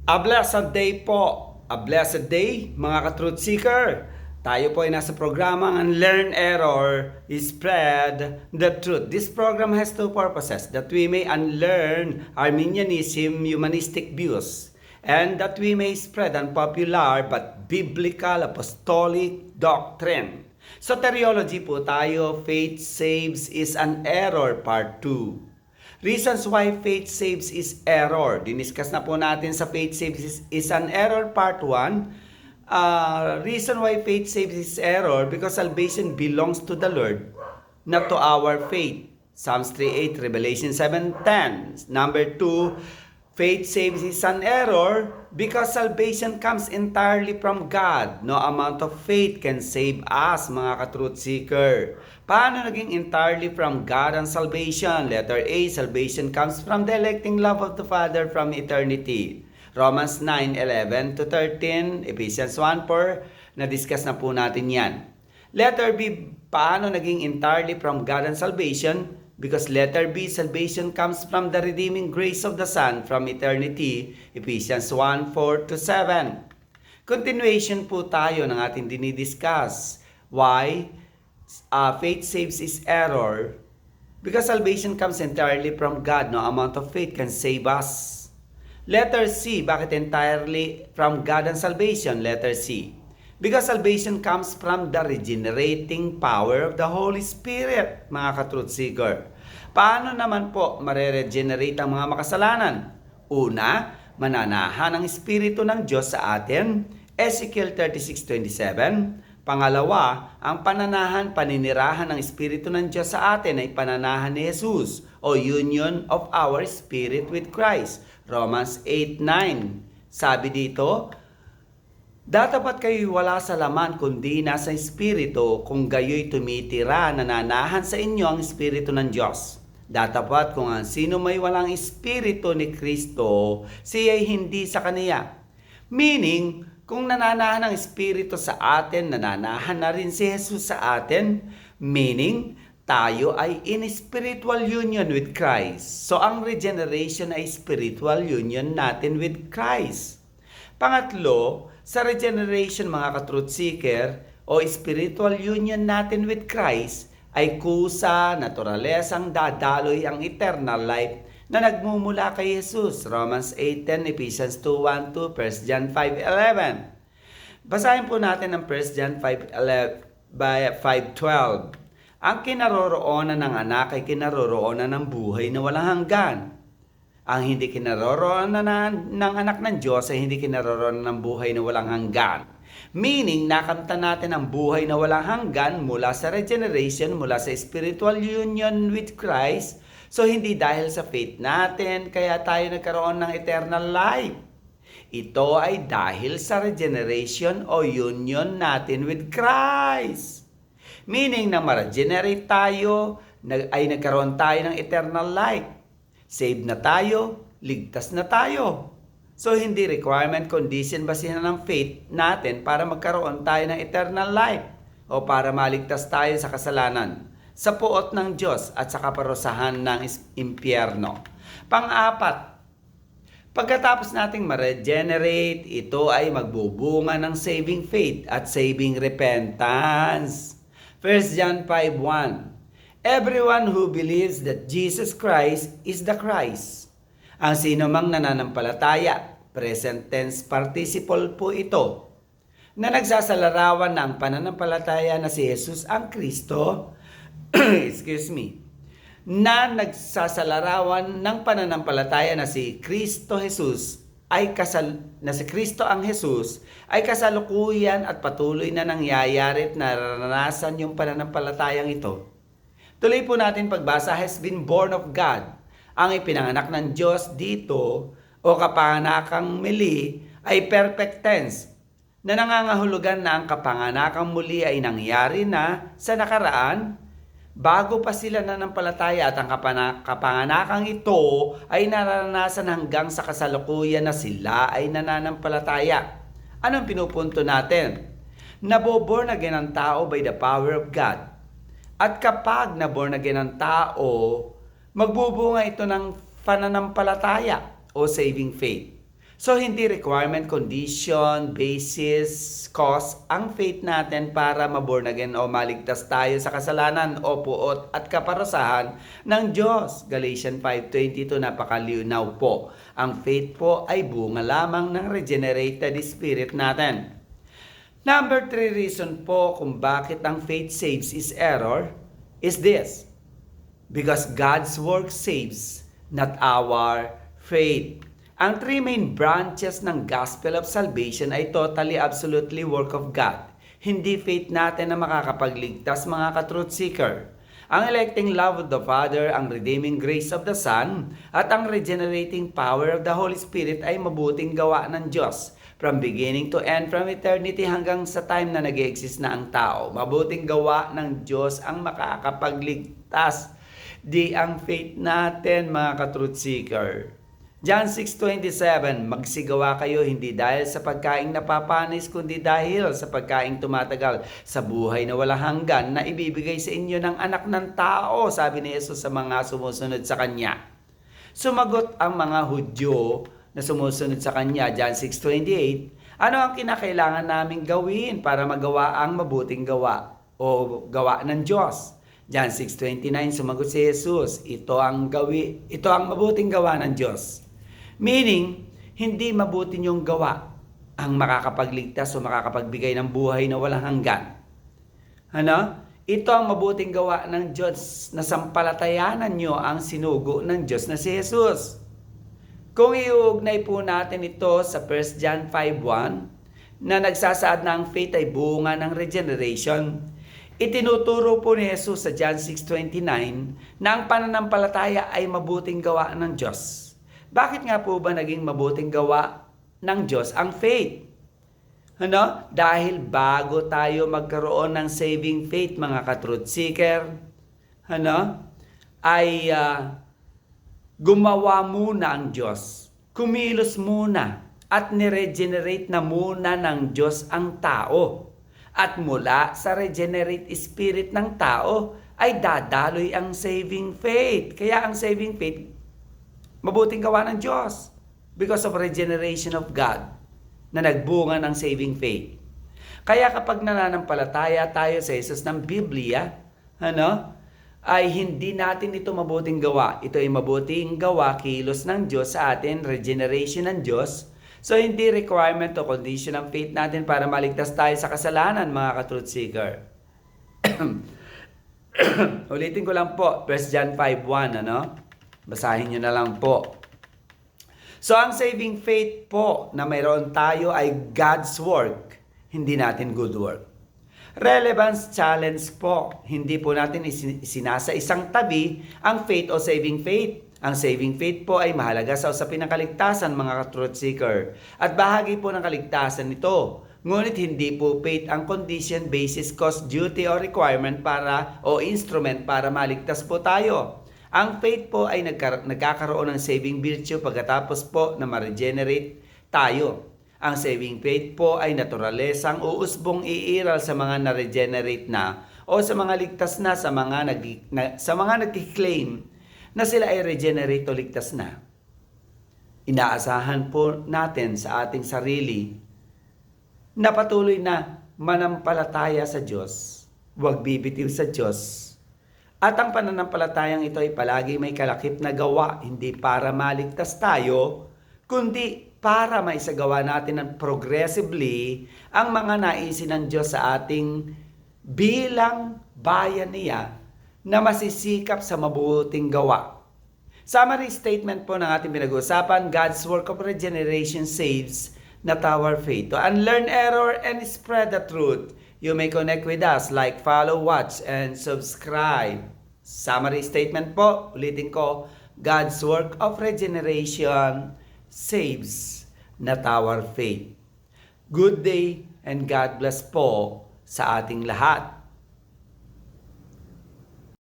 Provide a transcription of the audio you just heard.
A blessed day po. A blessed day, mga ka-truth seeker. Tayo po ay nasa programang Unlearn Error, Spread the Truth. This program has two purposes: that we may unlearn Arminianism, humanistic views, and that we may spread unpopular but biblical apostolic doctrine. Soteriology po tayo, Faith Saves is an Error, Part 2. Reasons why faith saves is error. Diniscuss na po natin sa faith saves is an error part 1. Reason why faith saves is error because salvation belongs to the Lord, not to our faith. Psalms 3:8, Revelation 7:10. Number 2, faith saves is an error because salvation comes entirely from God. No amount of faith can save us, mga ka-truth seeker. Paano naging entirely from God ang salvation? Letter A, salvation comes from the electing love of the Father from eternity. Romans 9:11 to 13, Ephesians 1:4, na-discuss na po natin yan. Letter B, paano naging entirely from God ang salvation? Because letter B, salvation comes from the redeeming grace of the Son from eternity, Ephesians 1:4 to 7. Continuation po tayo ng ating dinidiscuss. Why faith saves is error? Because salvation comes entirely from God. No amount of faith can save us. Letter C, bakit entirely from God ang salvation? Letter C, because salvation comes from the regenerating power of the Holy Spirit, mga ka-truth seeker. Paano naman po mareregenerate ang mga makasalanan? Una, mananahan ang Espiritu ng Diyos sa atin, Ezekiel 36:27. Pangalawa, ang paninirahan ng Espiritu ng Diyos sa atin ay pananahan ni Jesus o union of our spirit with Christ, Romans 8:9. Sabi dito, datapat kayo'y wala sa laman kundi nasa Espiritu, kung gayo'y tumitira, nananahan sa inyo ang Espiritu ng Diyos. Datapat kung ang sino may walang Espiritu ni Kristo, siya'y hindi sa Kaniya. Meaning, kung nananahan ang Espiritu sa atin, nananahan na rin si Jesus sa atin. Meaning, tayo ay in spiritual union with Christ. So, ang regeneration ay spiritual union natin with Christ. Pangatlo, sa regeneration, mga ka-truth seeker, o spiritual union natin with Christ, ay kusa, naturalesang dadaloy ang eternal life na nagmumula kay Jesus. Romans 8:10, Ephesians 2:1-2, 1 John 5:11. Basahin po natin ang 1 John 5:12. Ang kinaroroonan ng anak ay kinaroroonan ng buhay na walang hanggan. Ang hindi kinaroroonan ng anak ng Diyos ay hindi kinaroroonan ng buhay na walang hanggan. Meaning, nakamtan natin ang buhay na walang hanggan mula sa regeneration, mula sa spiritual union with Christ. So, hindi dahil sa faith natin, kaya tayo nagkaroon ng eternal life. Ito ay dahil sa regeneration o union natin with Christ. Meaning, na ma-regenerate tayo, ay nagkaroon tayo ng eternal life. Saved na tayo, ligtas na tayo. So, hindi requirement, condition, basihan ng faith natin para magkaroon tayo ng eternal life o para maligtas tayo sa kasalanan, sa puot ng Diyos at sa kaparusahan ng impyerno. Pang-apat, pagkatapos nating ma-regenerate, ito ay magbubunga ng saving faith at saving repentance. 1 John 5:1. Everyone who believes that Jesus Christ is the Christ. Ang sino mang nananampalataya, present tense participle po ito, na nagsasalarawan ng pananampalataya na si Jesus ang Kristo, excuse me, na nagsasalarawan ng pananampalataya na si Kristo Jesus na si Kristo ang Jesus ay kasalukuyan at patuloy na nangyayari at naranasan yung pananampalatayang ito. Tuloy po natin pagbasa, has been born of God. Ang ipinanganak ng Diyos dito o kapanganakang muli ay perfect tense na nangangahulugan na ang kapanganakang muli ay nangyari na sa nakaraan bago pa sila nanampalataya at ang kapanganakang ito ay naranasan hanggang sa kasalukuyan na sila ay nananampalataya. Anong pinupunto natin? Naboborn again ang tao by the power of God. At kapag naborn again ang tao, magbubunga ito ng pananampalataya o saving faith. So, hindi requirement, condition, basis, cause ang faith natin para maborn again o maligtas tayo sa kasalanan o puot at kaparusahan ng Diyos. Galatians 5:22, napakalinaw po. Ang faith po ay bunga lamang ng regenerated spirit natin. Number 3 reason po kung bakit ang faith saves is error is this. Because God's work saves, not our faith. Ang 3 main branches ng Gospel of Salvation ay totally, absolutely work of God. Hindi faith natin na makakapagligtas, mga ka-truth seeker. Ang electing love of the Father, ang redeeming grace of the Son, at ang regenerating power of the Holy Spirit ay mabuting gawa ng Diyos. From beginning to end, from eternity hanggang sa time na nag-exist na ang tao. Mabuting gawa ng Diyos ang makakapagligtas. Di ang faith natin, mga ka-truth seeker. John 6:27, magsigawa kayo hindi dahil sa pagkaing napapanis, kundi dahil sa pagkaing tumatagal sa buhay na walang hanggan na ibibigay sa inyo ng anak ng tao, sabi ni Jesus sa mga sumusunod sa Kanya. Sumagot ang mga Hudyo na sumusunod sa Kanya, John 6:28, ano ang kinakailangan naming gawin para magawa ang mabuting gawa o gawa ng Diyos? John 6:29, sumagot si Jesus, ito ang mabuting gawa ng Diyos. Meaning, hindi mabuti niyong gawa ang makakapagligtas o makakapagbigay ng buhay na walang hanggan. Ito ang mabuting gawa ng Diyos na sampalatayanan niyo ang sinugo ng Diyos na si Jesus. Kung iuugnay po natin ito sa 1 John 5:1 na nagsasaad na ang faith ay bunga ng regeneration, itinuturo po ni Jesus sa John 6:29 na ang pananampalataya ay mabuting gawa ng Diyos. Bakit nga po ba naging mabuting gawa ng Diyos ang faith? Dahil bago tayo magkaroon ng saving faith, mga ka-truth seeker, ay gumawa muna ang Diyos. Kumilos muna at niregenerate na muna ng Diyos ang tao. At mula sa regenerate spirit ng tao ay dadaloy ang saving faith. Kaya ang saving faith, mabuting gawa ng Diyos because of regeneration of God na nagbunga ng saving faith. Kaya kapag nananampalataya tayo sa Jesus ng Biblia, ay hindi natin ito mabuting gawa. Ito ay mabuting gawa, kilos ng Diyos sa atin, regeneration ng Diyos. So hindi requirement o condition ng faith natin para maligtas tayo sa kasalanan, mga ka-truth seeker. Ulitin ko lang po, 1 John 5:1, Basahin nyo na lang po. So, ang saving faith po na mayroon tayo ay God's work, hindi natin good work. Relevance challenge po, hindi po natin isinasa isang tabi ang faith o saving faith. Ang saving faith po ay mahalaga sa usapin ng kaligtasan, mga truth seeker. At bahagi po ng kaligtasan nito. Ngunit hindi po faith ang condition, basis, cause, duty, o requirement o instrument para maligtas po tayo. Ang faith po ay nagkakaroon ng saving virtue pagkatapos po na ma-regenerate tayo. Ang saving faith po ay naturalesang uusbong iiral sa mga na-regenerate na o sa mga ligtas na sa mga nagki-claim na sila ay regenerate o ligtas na. Inaasahan po natin sa ating sarili na patuloy na manampalataya sa Diyos, huwag bibitiw sa Diyos. At ang pananampalatayang ito ay palagi may kalakip na gawa, hindi para maligtas tayo, kundi para maisagawa natin ng progressively ang mga naisin ng Diyos sa ating bilang bayan niya na masisikap sa mabuting gawa. Summary statement po ng ating pinag-uusapan, God's work of regeneration saves, not our faith. To unlearn error and spread the truth, you may connect with us, like, follow, watch, and subscribe. Summary statement po, ulitin ko, God's work of regeneration saves, not our faith. Good day and God bless po sa ating lahat.